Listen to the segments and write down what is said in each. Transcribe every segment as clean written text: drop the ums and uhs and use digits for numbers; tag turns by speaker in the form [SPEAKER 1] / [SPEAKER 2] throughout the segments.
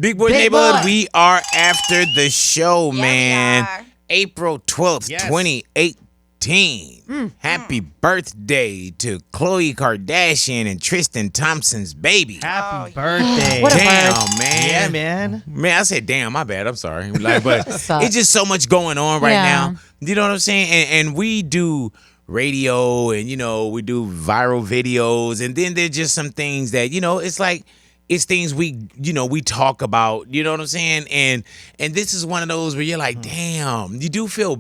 [SPEAKER 1] Big Boy Neighborhood, we are after the show, man. April 12th, 2018. Happy birthday to Khloé Kardashian and Tristan Thompson's baby.
[SPEAKER 2] Happy birthday.
[SPEAKER 3] What a
[SPEAKER 1] Damn,
[SPEAKER 3] birth.
[SPEAKER 1] man.
[SPEAKER 2] Yeah, man.
[SPEAKER 1] Man, I said, damn, my bad. I'm sorry. Like, but it's just so much going on right now. You know what I'm saying? And we do radio and, you know, we do viral videos. And then there's just some things that, you know, it's like, it's things we, you know, we talk about, you know what I'm saying? And this is one of those where you're like, damn, you feel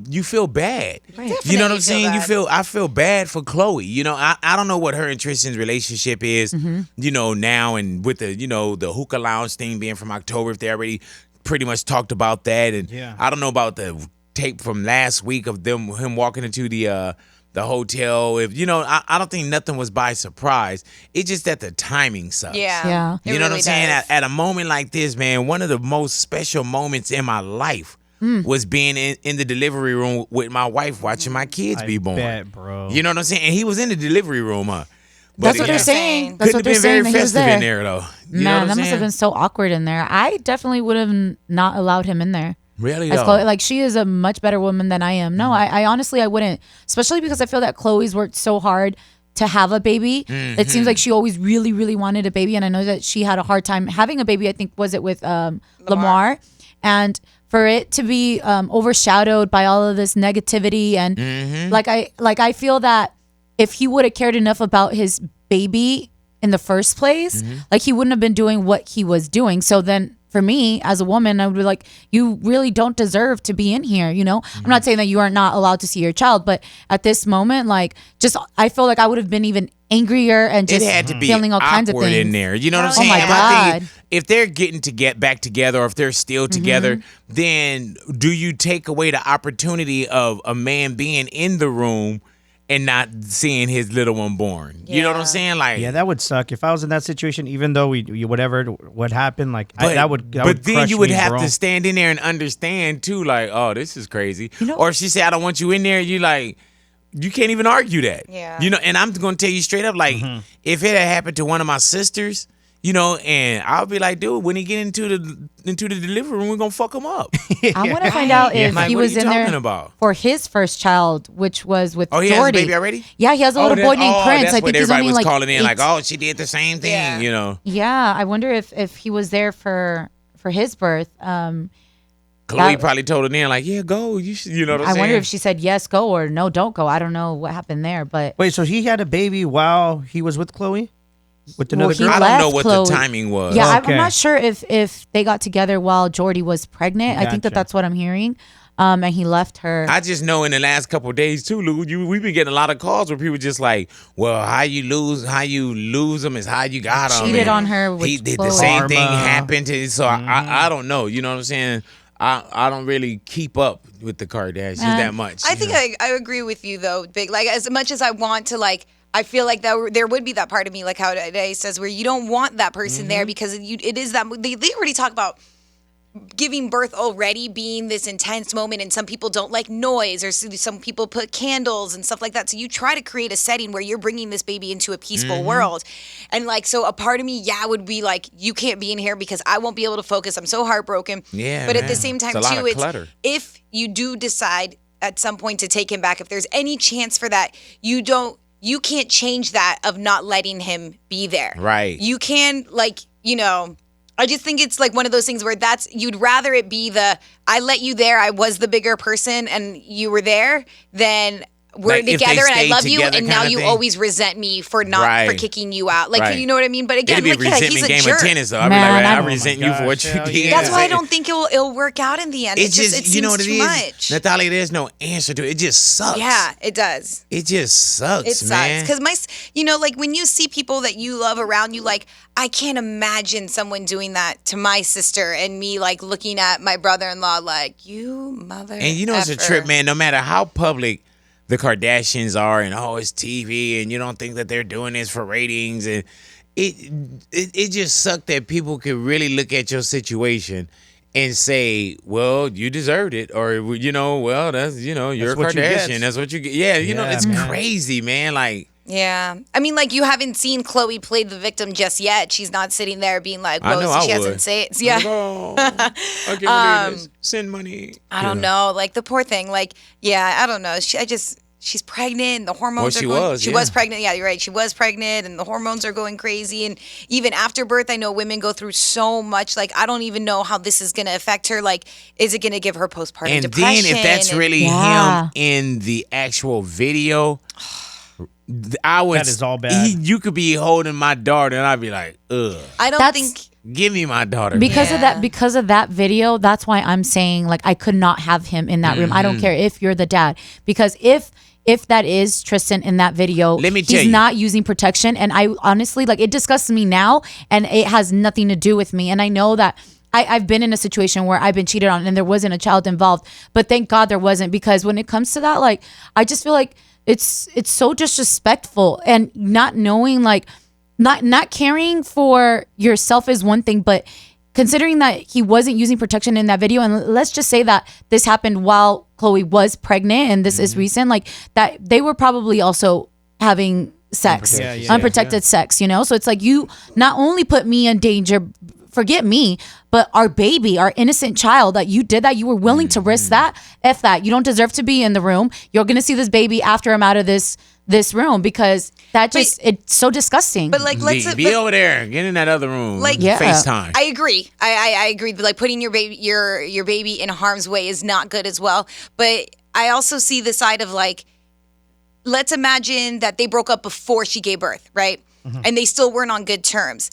[SPEAKER 1] bad.
[SPEAKER 3] Right.
[SPEAKER 1] You know what I'm saying? I feel bad for Khloé. You know, I don't know what her and Tristan's relationship is, you know, now and with the, you know, the hookah lounge thing being from October, if they already pretty much talked about that. And I don't know about the tape from last week of him walking into the hotel. If you know, I don't think nothing was by surprise. It's just that the timing sucks.
[SPEAKER 3] Yeah.
[SPEAKER 1] You know what I'm saying? At a moment like this, man, one of the most special moments in my life was being in the delivery room with my wife watching my kids be born.
[SPEAKER 2] Bet, bro.
[SPEAKER 1] You know what I'm saying? And he was in the delivery room, huh?
[SPEAKER 3] That's what they're saying. That's what
[SPEAKER 1] Couldn't
[SPEAKER 3] they're
[SPEAKER 1] have
[SPEAKER 3] saying.
[SPEAKER 1] been
[SPEAKER 3] That
[SPEAKER 1] very
[SPEAKER 3] he was
[SPEAKER 1] festive
[SPEAKER 3] there.
[SPEAKER 1] in there, though. You know
[SPEAKER 3] Man,
[SPEAKER 1] what
[SPEAKER 3] that
[SPEAKER 1] I'm
[SPEAKER 3] must have
[SPEAKER 1] saying?
[SPEAKER 3] been so awkward in there. I definitely would have not allowed him in there.
[SPEAKER 1] Really,
[SPEAKER 3] As
[SPEAKER 1] though?
[SPEAKER 3] Khloé, like she is a much better woman than I am. No, I honestly I wouldn't, especially because I feel that Khloé's worked so hard to have a baby. It seems like she always really, really wanted a baby, and I know that she had a hard time having a baby. I think was it with Lamar, and for it to be overshadowed by all of this negativity and like I feel that if he would have cared enough about his baby in the first place, like he wouldn't have been doing what he was doing. So then for me as a woman, I would be like, you really don't deserve to be in here. You know, I'm not saying that you are not allowed to see your child, but at this moment, like just, I feel like I would have been even angrier and just
[SPEAKER 1] it had to be
[SPEAKER 3] feeling all kinds of
[SPEAKER 1] awkward
[SPEAKER 3] things
[SPEAKER 1] in there. You know what I'm
[SPEAKER 3] Oh
[SPEAKER 1] saying?
[SPEAKER 3] my
[SPEAKER 1] And
[SPEAKER 3] God.
[SPEAKER 1] thing is, if they're getting to get back together or if they're still together, then do you take away the opportunity of a man being in the room and not seeing his little one born? You know what I'm saying? Like,
[SPEAKER 2] Yeah, that would suck. If I was in that situation, even though what happened, like
[SPEAKER 1] but,
[SPEAKER 2] that would
[SPEAKER 1] but then
[SPEAKER 2] crush
[SPEAKER 1] you would
[SPEAKER 2] me,
[SPEAKER 1] have
[SPEAKER 2] bro.
[SPEAKER 1] to stand in there and understand too, like, oh, this is crazy.
[SPEAKER 3] You know-
[SPEAKER 1] or if she said, I don't want you in there, you like, you can't even argue that.
[SPEAKER 4] Yeah.
[SPEAKER 1] You know, and I'm going to tell you straight up, like, if it had happened to one of my sisters, you know, and I'll be like, dude, when he get into the delivery room, we're going to fuck him up.
[SPEAKER 3] I want to find out if
[SPEAKER 1] Like,
[SPEAKER 3] he
[SPEAKER 1] what
[SPEAKER 3] was
[SPEAKER 1] are you
[SPEAKER 3] in there
[SPEAKER 1] talking about?
[SPEAKER 3] for his first child, which was with
[SPEAKER 1] Oh, he
[SPEAKER 3] Jordy.
[SPEAKER 1] has a baby already?
[SPEAKER 3] Yeah, he has a little boy named Prince.
[SPEAKER 1] That's
[SPEAKER 3] I
[SPEAKER 1] what
[SPEAKER 3] think he's
[SPEAKER 1] everybody
[SPEAKER 3] only
[SPEAKER 1] was
[SPEAKER 3] like
[SPEAKER 1] calling in, like,
[SPEAKER 3] 8.
[SPEAKER 1] oh, she did the same thing, you know.
[SPEAKER 3] Yeah, I wonder if he was there for his birth.
[SPEAKER 1] Khloé probably told her then, like, yeah, go. You should, you know what I'm
[SPEAKER 3] I
[SPEAKER 1] saying?
[SPEAKER 3] wonder if she said yes, go, or no, don't go. I don't know what happened there, but
[SPEAKER 2] Wait, so he had a baby while he was with Khloé? With another
[SPEAKER 3] he
[SPEAKER 2] girl?
[SPEAKER 1] I don't know
[SPEAKER 3] left
[SPEAKER 1] what
[SPEAKER 3] Khloé.
[SPEAKER 1] the timing was.
[SPEAKER 3] yeah,
[SPEAKER 2] Okay.
[SPEAKER 3] I'm not sure if they got together while Jordy was pregnant. I think
[SPEAKER 2] Gotcha.
[SPEAKER 3] that's what I'm hearing. And he left her.
[SPEAKER 1] I just know in the last couple of days too, Lou, we've been getting a lot of calls where people just like, well, how you lose them is how you got them.
[SPEAKER 3] Cheated on her with
[SPEAKER 1] He did the
[SPEAKER 3] Khloé.
[SPEAKER 1] same thing
[SPEAKER 2] Karma.
[SPEAKER 1] happened to. So I don't know. You know what I'm saying? I don't really keep up with the Kardashians that much.
[SPEAKER 4] I think I agree with you though, Big. Like as much as I want to, like, I feel like there would be that part of me, like how today says, where you don't want that person there because it is that they already talk about giving birth already being this intense moment, and some people don't like noise, or some people put candles and stuff like that. So you try to create a setting where you're bringing this baby into a peaceful world, and like, so a part of me, would be like, you can't be in here because I won't be able to focus. I'm so heartbroken.
[SPEAKER 1] Yeah,
[SPEAKER 4] but at the
[SPEAKER 1] man.
[SPEAKER 4] same time
[SPEAKER 1] It's a lot
[SPEAKER 4] too,
[SPEAKER 1] of clutter.
[SPEAKER 4] if you do decide at some point to take him back, if there's any chance for that, you can't change that of not letting him be there.
[SPEAKER 1] Right.
[SPEAKER 4] You can, like, you know, I just think it's like one of those things where you'd rather it be I let you there, I was the bigger person and you were there, than we're
[SPEAKER 1] Like, if they
[SPEAKER 4] together and I
[SPEAKER 1] stayed
[SPEAKER 4] love you
[SPEAKER 1] together
[SPEAKER 4] and now
[SPEAKER 1] kinda
[SPEAKER 4] you
[SPEAKER 1] thing.
[SPEAKER 4] always resent me for not for
[SPEAKER 1] Right.
[SPEAKER 4] kicking you out. Like,
[SPEAKER 1] Right.
[SPEAKER 4] you know what I mean? But again,
[SPEAKER 1] It'd be a
[SPEAKER 4] like, he's
[SPEAKER 1] resentment
[SPEAKER 4] a
[SPEAKER 1] game
[SPEAKER 4] jerk.
[SPEAKER 1] of tennis, though. I'd be
[SPEAKER 3] Man,
[SPEAKER 1] like, I
[SPEAKER 3] oh my
[SPEAKER 1] resent you for what you
[SPEAKER 2] gosh,
[SPEAKER 1] did.
[SPEAKER 2] hell yeah.
[SPEAKER 4] That's why I don't think it'll work out in the end.
[SPEAKER 1] It's
[SPEAKER 4] It
[SPEAKER 1] just,
[SPEAKER 4] seems
[SPEAKER 1] you know what it
[SPEAKER 4] too
[SPEAKER 1] is,
[SPEAKER 4] much.
[SPEAKER 1] Natalia. There's no answer to it. It just sucks.
[SPEAKER 4] Yeah, it does.
[SPEAKER 1] It just sucks,
[SPEAKER 4] It sucks
[SPEAKER 1] man.
[SPEAKER 4] because like when you see people that you love around you, like, I can't imagine someone doing that to my sister and me, like, looking at my brother-in-law like, you mother.
[SPEAKER 1] And you know it's a trip, man. No matter how public the Kardashians are, and it's TV, and you don't think that they're doing this for ratings, and it just sucked that people could really look at your situation and say, well, you deserved it, or well, that's you're a
[SPEAKER 2] what you
[SPEAKER 1] Kardashian.
[SPEAKER 2] get.
[SPEAKER 1] That's what you get. Yeah, you know, it's crazy, man. Like,
[SPEAKER 4] Yeah. I mean, like, you haven't seen Khloé play the victim just yet. She's not sitting there being like,
[SPEAKER 1] I
[SPEAKER 4] whoa,
[SPEAKER 1] know
[SPEAKER 4] so
[SPEAKER 1] I
[SPEAKER 4] she
[SPEAKER 1] would.
[SPEAKER 4] hasn't said it. Yeah.
[SPEAKER 1] Like, oh, I can't believe this. Send money.
[SPEAKER 4] I don't know. Like, the poor thing. Like, yeah, I don't know. She's pregnant and the hormones
[SPEAKER 1] Well,
[SPEAKER 4] are going.
[SPEAKER 1] she
[SPEAKER 4] She
[SPEAKER 1] was,
[SPEAKER 4] was
[SPEAKER 1] yeah.
[SPEAKER 4] pregnant. Yeah, you're right. She was pregnant and the hormones are going crazy. And even after birth, I know women go through so much. Like, I don't even know how this is going to affect her. Like, is it going to give her postpartum
[SPEAKER 1] And
[SPEAKER 4] depression?
[SPEAKER 1] then if that's
[SPEAKER 4] And-
[SPEAKER 1] really
[SPEAKER 3] Yeah.
[SPEAKER 1] him in the actual video, I would.
[SPEAKER 2] That is all bad.
[SPEAKER 1] You could be holding my daughter, and I'd be like, ugh,
[SPEAKER 4] I don't
[SPEAKER 3] That's-
[SPEAKER 4] think.
[SPEAKER 1] give me my daughter.
[SPEAKER 3] Because of
[SPEAKER 4] Yeah.
[SPEAKER 3] that video, that's why I'm saying like I could not have him in that room. I don't care if you're the dad, because if that is Tristan in that video,
[SPEAKER 1] Let me tell
[SPEAKER 3] he's
[SPEAKER 1] you.
[SPEAKER 3] not using protection, and I honestly like it disgusts me now, and it has nothing to do with me. And I know that I've been in a situation where I've been cheated on and there wasn't a child involved, but thank God there wasn't, because when it comes to that, like I just feel like it's so disrespectful, and not knowing like not caring for yourself is one thing, but considering that he wasn't using protection in that video, and let's just say that this happened while Khloé was pregnant and this is recent, like that they were probably also having sex, unprotected sex, you know? So it's like you not only put me in danger, forget me, but our baby, our innocent child, that you did that, you were willing to risk that. F that. You don't deserve to be in the room. You're going to see this baby after I'm out of this room, because that just, it's so disgusting.
[SPEAKER 4] But like, let's
[SPEAKER 1] be over there, get in that other room,
[SPEAKER 4] Like-
[SPEAKER 1] like
[SPEAKER 3] Yeah.
[SPEAKER 1] FaceTime.
[SPEAKER 4] I agree. I agree. Like, putting your baby in harm's way is not good as well. But I also see the side of like, let's imagine that they broke up before she gave birth, right? And they still weren't on good terms.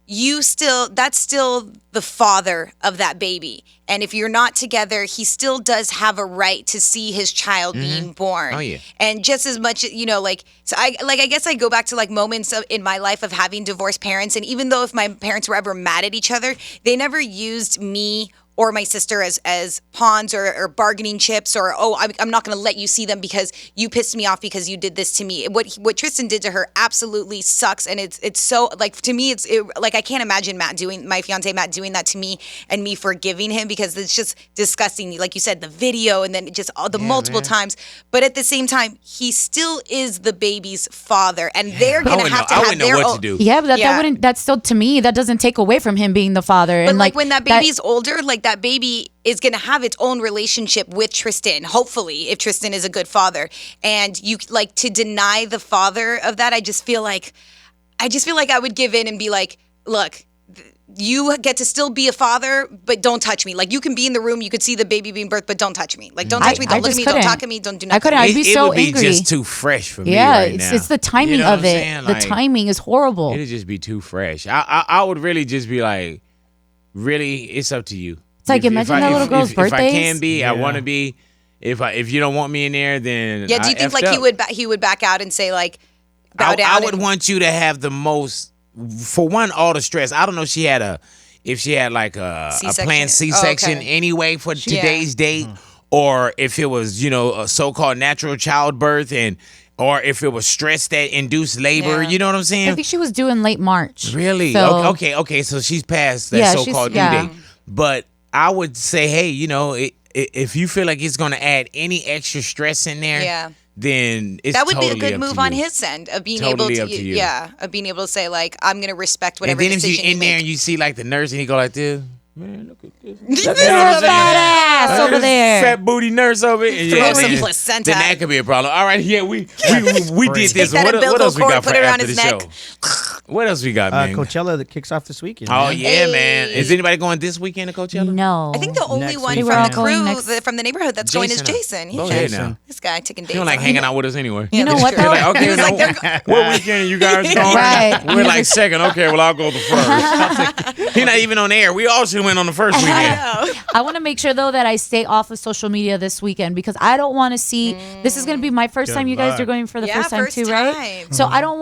[SPEAKER 4] That's still the father of that baby. And if you're not together, he still does have a right to see his child being born.
[SPEAKER 1] Oh, yeah.
[SPEAKER 4] And just as much, like, so I guess I go back to like moments in my life of having divorced parents. And even though if my parents were ever mad at each other, they never used me or my sister as pawns or bargaining chips, or, I'm not going to let you see them because you pissed me off because you did this to me. What Tristan did to her absolutely sucks. And it's so, like, to me, like, I can't imagine my fiance Matt doing that to me and me forgiving him, because it's just disgusting. Like you said, the video, and then just all the multiple times. But at the same time, he still is the baby's father, and they're going to have to
[SPEAKER 1] I
[SPEAKER 4] have
[SPEAKER 1] wouldn't know
[SPEAKER 4] their
[SPEAKER 1] what
[SPEAKER 4] own.
[SPEAKER 1] to do.
[SPEAKER 3] yeah, but that
[SPEAKER 4] Yeah.
[SPEAKER 3] wouldn't, that's still, to me, that doesn't take away from him being the father.
[SPEAKER 4] But
[SPEAKER 3] and
[SPEAKER 4] like when that baby's older, like that baby is going to have its own relationship with Tristan, hopefully, if Tristan is a good father. And you like to deny the father of that. I just feel like I would give in and be like, look, you get to still be a father, but don't touch me. Like, you can be in the room, you could see the baby being birthed, but don't touch me. Like, don't touch me, don't look at
[SPEAKER 3] just
[SPEAKER 4] me, don't
[SPEAKER 3] couldn't.
[SPEAKER 4] talk at me, don't do nothing.
[SPEAKER 3] I couldn't. I'd be
[SPEAKER 1] it
[SPEAKER 3] so
[SPEAKER 1] would be
[SPEAKER 3] angry.
[SPEAKER 1] just too fresh for me
[SPEAKER 3] Yeah,
[SPEAKER 1] right now.
[SPEAKER 3] it's the timing
[SPEAKER 1] You know
[SPEAKER 3] of
[SPEAKER 1] what I'm
[SPEAKER 3] it.
[SPEAKER 1] saying?
[SPEAKER 3] The
[SPEAKER 1] Like,
[SPEAKER 3] timing is horrible.
[SPEAKER 1] It'd just be too fresh. I would really just be like, really, it's up to you.
[SPEAKER 3] It's like, imagine that little girl's
[SPEAKER 1] if I
[SPEAKER 3] birthdays.
[SPEAKER 1] can be, I
[SPEAKER 2] Yeah.
[SPEAKER 1] want to be. If you don't want me in there, then
[SPEAKER 4] Yeah, do you
[SPEAKER 1] I
[SPEAKER 4] think
[SPEAKER 1] effed
[SPEAKER 4] like
[SPEAKER 1] up.
[SPEAKER 4] he would back out and say like, bow down?
[SPEAKER 1] I would
[SPEAKER 4] and-
[SPEAKER 1] want you to have the most, for one, all the stress. I don't know if she had like a
[SPEAKER 4] C-section.
[SPEAKER 1] planned C-section
[SPEAKER 4] Oh, okay.
[SPEAKER 1] anyway for today's date, or if it was, a so-called natural childbirth, or if it was stress that induced labor.
[SPEAKER 4] Yeah.
[SPEAKER 1] You know what I'm
[SPEAKER 3] I
[SPEAKER 1] saying?
[SPEAKER 3] think she was due in late March.
[SPEAKER 1] Really?
[SPEAKER 3] So,
[SPEAKER 1] Okay. So she's past that
[SPEAKER 3] Yeah,
[SPEAKER 1] so-called due
[SPEAKER 3] yeah.
[SPEAKER 1] date. But I would say, hey, if you feel like it's going to add any extra stress in there,
[SPEAKER 4] Yeah.
[SPEAKER 1] then it's
[SPEAKER 4] that would
[SPEAKER 1] totally
[SPEAKER 4] be a good
[SPEAKER 1] up
[SPEAKER 4] move
[SPEAKER 1] to
[SPEAKER 4] on
[SPEAKER 1] you.
[SPEAKER 4] his end of being
[SPEAKER 1] Totally
[SPEAKER 4] able
[SPEAKER 1] up
[SPEAKER 4] to,
[SPEAKER 1] to you.
[SPEAKER 4] yeah, of being able to say like, I'm gonna respect
[SPEAKER 1] And
[SPEAKER 4] whatever
[SPEAKER 1] then if you
[SPEAKER 4] decision
[SPEAKER 1] in there
[SPEAKER 4] make.
[SPEAKER 1] and you see like the nurse and he go like this, man, look at this.
[SPEAKER 3] You're a fat ass
[SPEAKER 1] Look at
[SPEAKER 3] over
[SPEAKER 1] this
[SPEAKER 3] there.
[SPEAKER 1] Fat booty nurse over it.
[SPEAKER 4] Throw some
[SPEAKER 1] then-
[SPEAKER 4] placenta.
[SPEAKER 1] Then that could be a problem. All right, yeah, we did this.
[SPEAKER 4] Take that
[SPEAKER 1] What
[SPEAKER 4] umbilical
[SPEAKER 1] else we
[SPEAKER 4] cord,
[SPEAKER 1] got for
[SPEAKER 4] put it around
[SPEAKER 1] after
[SPEAKER 4] his
[SPEAKER 1] the
[SPEAKER 4] neck.
[SPEAKER 1] show? What else we got, man?
[SPEAKER 2] Coachella that kicks off this weekend.
[SPEAKER 1] Oh
[SPEAKER 2] man.
[SPEAKER 1] yeah, man. Is anybody going this weekend to Coachella?
[SPEAKER 3] No.
[SPEAKER 4] I think the only
[SPEAKER 2] Next
[SPEAKER 4] one
[SPEAKER 2] week.
[SPEAKER 3] We're
[SPEAKER 4] from
[SPEAKER 3] all
[SPEAKER 4] the
[SPEAKER 3] going
[SPEAKER 4] crew,
[SPEAKER 3] next-
[SPEAKER 4] from the neighborhood that's going is
[SPEAKER 1] Jason.
[SPEAKER 4] Jason.
[SPEAKER 1] Go
[SPEAKER 4] Yeah.
[SPEAKER 1] ahead now.
[SPEAKER 4] This guy taking dates.
[SPEAKER 1] He don't like
[SPEAKER 4] off.
[SPEAKER 1] hanging out with us anyway.
[SPEAKER 4] Yeah,
[SPEAKER 3] You know
[SPEAKER 4] that's
[SPEAKER 3] what,
[SPEAKER 4] true.
[SPEAKER 3] though?
[SPEAKER 1] Like, okay,
[SPEAKER 4] He was like,
[SPEAKER 1] no,
[SPEAKER 4] they're
[SPEAKER 1] what weekend are you guys going?
[SPEAKER 3] Right.
[SPEAKER 1] We're like second. Okay, well I'll go the first. He's not even on air. We all should have went on the first weekend.
[SPEAKER 3] I want to make sure though that I stay off of social media this weekend, because I don't want to see. This is going to be my first
[SPEAKER 2] Good
[SPEAKER 3] time. You guys
[SPEAKER 2] luck.
[SPEAKER 3] are going for the
[SPEAKER 4] Yeah,
[SPEAKER 3] first time
[SPEAKER 4] first
[SPEAKER 3] too,
[SPEAKER 4] time.
[SPEAKER 3] right? So I don't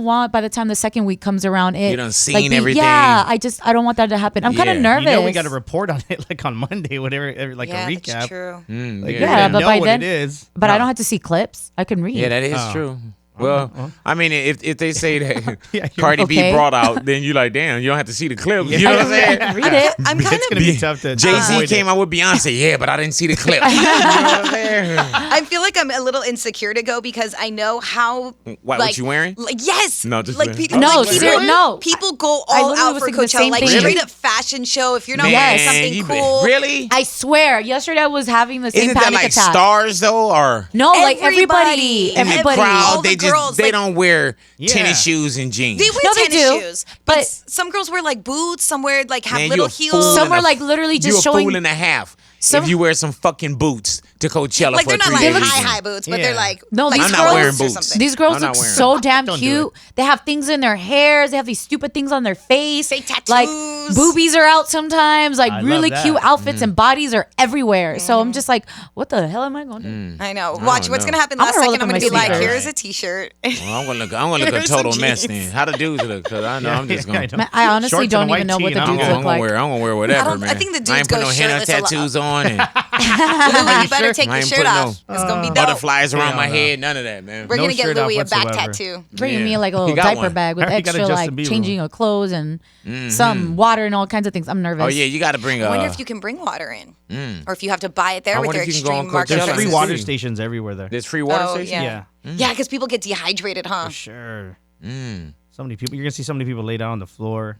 [SPEAKER 3] want by the time the second week comes around, it
[SPEAKER 1] You done seen
[SPEAKER 3] be-
[SPEAKER 1] everything.
[SPEAKER 3] Yeah, I don't want that to happen. I'm kind of
[SPEAKER 1] Yeah.
[SPEAKER 3] nervous.
[SPEAKER 2] You know we got to report on it like on Monday, whatever, like
[SPEAKER 4] yeah,
[SPEAKER 2] a recap.
[SPEAKER 4] that's true.
[SPEAKER 2] Like,
[SPEAKER 3] Yeah,
[SPEAKER 2] we
[SPEAKER 3] but
[SPEAKER 2] know
[SPEAKER 3] by
[SPEAKER 2] what
[SPEAKER 3] then-
[SPEAKER 2] it is.
[SPEAKER 3] but I don't have to see clips. I can read.
[SPEAKER 1] Yeah, that is
[SPEAKER 2] Oh.
[SPEAKER 1] true. Well, I mean, if they say that
[SPEAKER 2] Yeah,
[SPEAKER 1] Cardi B
[SPEAKER 3] okay.
[SPEAKER 1] brought out, then you're like, damn, you don't have to see the clip.
[SPEAKER 2] Yeah.
[SPEAKER 1] You know what I'm saying?
[SPEAKER 3] Read it.
[SPEAKER 4] I'm kind
[SPEAKER 2] It's
[SPEAKER 4] of
[SPEAKER 2] gonna be tough to
[SPEAKER 1] Jay-Z
[SPEAKER 2] avoid
[SPEAKER 1] came
[SPEAKER 2] it.
[SPEAKER 1] out with Beyonce, yeah, but I didn't see the clip. You know what I'm saying?
[SPEAKER 4] I feel like I'm a little insecure to go because I know how.
[SPEAKER 1] What you wearing?
[SPEAKER 4] Like yes,
[SPEAKER 1] No, just
[SPEAKER 4] like
[SPEAKER 1] wearing-
[SPEAKER 4] people.
[SPEAKER 3] No,
[SPEAKER 4] like, people,
[SPEAKER 3] ser- no.
[SPEAKER 4] People go
[SPEAKER 3] I
[SPEAKER 4] all
[SPEAKER 3] literally
[SPEAKER 4] out
[SPEAKER 3] was
[SPEAKER 4] for
[SPEAKER 3] thinking the
[SPEAKER 4] Coachella,
[SPEAKER 3] same
[SPEAKER 4] like
[SPEAKER 3] thing.
[SPEAKER 4] straight up fashion show. If you're not
[SPEAKER 3] Yes.
[SPEAKER 4] wearing something
[SPEAKER 1] you
[SPEAKER 4] cool,
[SPEAKER 1] really?
[SPEAKER 3] I swear, yesterday I was having the same
[SPEAKER 1] Isn't that
[SPEAKER 3] panic
[SPEAKER 1] like
[SPEAKER 3] attack.
[SPEAKER 1] stars though, or
[SPEAKER 3] No, like everybody.
[SPEAKER 1] in the
[SPEAKER 3] Everybody.
[SPEAKER 1] crowd?
[SPEAKER 4] All the
[SPEAKER 1] They
[SPEAKER 4] girls,
[SPEAKER 1] they
[SPEAKER 4] like-
[SPEAKER 1] don't wear
[SPEAKER 2] Yeah.
[SPEAKER 1] tennis shoes and jeans.
[SPEAKER 4] they wear
[SPEAKER 3] No, they
[SPEAKER 4] tennis
[SPEAKER 3] do,
[SPEAKER 4] shoes,
[SPEAKER 3] but-
[SPEAKER 4] but some girls wear like boots. Some wear like have
[SPEAKER 1] Man,
[SPEAKER 4] little
[SPEAKER 1] you a fool
[SPEAKER 4] heels.
[SPEAKER 3] Some
[SPEAKER 1] and
[SPEAKER 3] are
[SPEAKER 1] a-
[SPEAKER 3] like literally just
[SPEAKER 1] you a
[SPEAKER 3] showing-
[SPEAKER 1] fool and a half
[SPEAKER 3] Some-
[SPEAKER 1] if you wear some fucking boots to Coachella
[SPEAKER 4] Like
[SPEAKER 1] for
[SPEAKER 4] they're not
[SPEAKER 1] 3
[SPEAKER 4] like
[SPEAKER 1] days.
[SPEAKER 4] high boots, but they're
[SPEAKER 2] Yeah.
[SPEAKER 4] like
[SPEAKER 3] No,
[SPEAKER 4] like
[SPEAKER 3] these
[SPEAKER 1] I'm not wearing
[SPEAKER 4] skirts or
[SPEAKER 1] boots.
[SPEAKER 4] something.
[SPEAKER 3] These girls
[SPEAKER 1] I'm not
[SPEAKER 3] look
[SPEAKER 1] wearing
[SPEAKER 3] so damn
[SPEAKER 2] Don't do
[SPEAKER 3] cute.
[SPEAKER 2] it.
[SPEAKER 3] They have things in their hairs. They have these stupid things on their face.
[SPEAKER 4] Fake tattoos.
[SPEAKER 3] Like boobies are out sometimes. Like
[SPEAKER 2] I love
[SPEAKER 3] really
[SPEAKER 2] that.
[SPEAKER 3] cute outfits and bodies are everywhere. So I'm just like, what the hell am I going to do?
[SPEAKER 4] I know. Watch what's
[SPEAKER 1] know.
[SPEAKER 4] gonna happen
[SPEAKER 3] I'm
[SPEAKER 4] last
[SPEAKER 3] gonna roll
[SPEAKER 4] second.
[SPEAKER 3] up
[SPEAKER 4] I'm
[SPEAKER 3] in
[SPEAKER 4] gonna be
[SPEAKER 3] my
[SPEAKER 4] like,
[SPEAKER 3] sneakers.
[SPEAKER 4] here's a t-shirt.
[SPEAKER 1] Well, I'm gonna look a
[SPEAKER 4] Here's
[SPEAKER 1] total
[SPEAKER 4] some
[SPEAKER 1] mess
[SPEAKER 4] jeans.
[SPEAKER 1] then. How the dudes look? Because I know I'm just gonna.
[SPEAKER 3] Man, I honestly
[SPEAKER 2] Shorts and
[SPEAKER 3] don't
[SPEAKER 2] a white
[SPEAKER 3] even know
[SPEAKER 2] tee
[SPEAKER 3] what the
[SPEAKER 2] and I'm
[SPEAKER 3] dudes
[SPEAKER 2] good.
[SPEAKER 3] look like.
[SPEAKER 1] I'm gonna wear whatever,
[SPEAKER 4] I
[SPEAKER 1] man.
[SPEAKER 4] think the
[SPEAKER 1] I ain't
[SPEAKER 4] dudes
[SPEAKER 1] put
[SPEAKER 4] go
[SPEAKER 1] no henna
[SPEAKER 4] shirtless a lot.
[SPEAKER 1] tattoos on and
[SPEAKER 4] Louis, you better
[SPEAKER 2] sure?
[SPEAKER 4] take
[SPEAKER 1] I
[SPEAKER 4] your
[SPEAKER 1] ain't
[SPEAKER 4] shirt
[SPEAKER 1] putting
[SPEAKER 4] off. It's gonna be dope.
[SPEAKER 1] butterflies around
[SPEAKER 2] Hell
[SPEAKER 1] my
[SPEAKER 2] no.
[SPEAKER 1] head. None of that, man.
[SPEAKER 4] We're
[SPEAKER 2] No
[SPEAKER 4] gonna get
[SPEAKER 2] shirt off
[SPEAKER 4] Louis a back
[SPEAKER 2] whatsoever.
[SPEAKER 4] tattoo.
[SPEAKER 3] Bringing
[SPEAKER 1] Yeah.
[SPEAKER 3] me like a
[SPEAKER 1] He
[SPEAKER 3] little
[SPEAKER 1] got
[SPEAKER 3] diaper
[SPEAKER 1] one.
[SPEAKER 3] bag with
[SPEAKER 2] He got a
[SPEAKER 3] extra
[SPEAKER 2] Justin
[SPEAKER 3] like
[SPEAKER 2] Bieber
[SPEAKER 3] changing of clothes and some water and all kinds of things. I'm nervous.
[SPEAKER 1] Oh yeah, you got to bring
[SPEAKER 4] I wonder if you can bring water in, or if you have to buy it there
[SPEAKER 1] I
[SPEAKER 4] with
[SPEAKER 1] wonder
[SPEAKER 4] your
[SPEAKER 1] if you can go on
[SPEAKER 4] extreme market
[SPEAKER 1] Coachella
[SPEAKER 2] There's
[SPEAKER 1] and
[SPEAKER 2] free
[SPEAKER 1] see.
[SPEAKER 2] water stations everywhere there.
[SPEAKER 1] There's free water
[SPEAKER 4] Oh,
[SPEAKER 1] station.
[SPEAKER 4] yeah.
[SPEAKER 2] Yeah,
[SPEAKER 4] Yeah, because people get dehydrated, huh?
[SPEAKER 2] for sure. So many people. You're gonna see so many people lay down on the floor.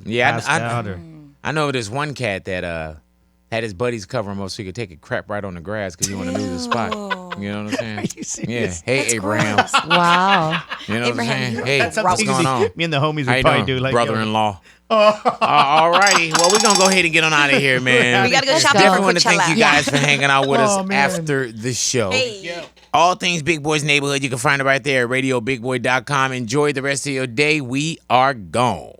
[SPEAKER 1] Yeah,
[SPEAKER 2] passed
[SPEAKER 1] I
[SPEAKER 2] out or-
[SPEAKER 1] I know this one cat that had his buddies cover him up so he could take a crap right on the grass because he want to lose his spot. You know what I'm saying?
[SPEAKER 2] Are you serious?
[SPEAKER 1] Yeah. Hey, Abraham.
[SPEAKER 3] Wow.
[SPEAKER 1] You know what I'm
[SPEAKER 4] Abraham,
[SPEAKER 1] saying? Hey,
[SPEAKER 2] That's
[SPEAKER 1] what's
[SPEAKER 2] something
[SPEAKER 1] going on?
[SPEAKER 2] Me and the homies
[SPEAKER 1] How
[SPEAKER 2] would
[SPEAKER 1] you
[SPEAKER 2] probably
[SPEAKER 1] doing,
[SPEAKER 2] do like
[SPEAKER 1] brother-in-law? All righty. Well, we're going to go ahead and get on out of here, man.
[SPEAKER 4] We gotta go
[SPEAKER 3] Let's
[SPEAKER 4] shopping
[SPEAKER 3] go.
[SPEAKER 4] for
[SPEAKER 1] Definitely want to thank you
[SPEAKER 4] Coachella.
[SPEAKER 1] guys for hanging out with us
[SPEAKER 2] Oh, man.
[SPEAKER 1] after the show.
[SPEAKER 4] Hey.
[SPEAKER 1] All things Big Boy's Neighborhood. You can find it right there at radiobigboy.com. Enjoy the rest of your day. We are gone.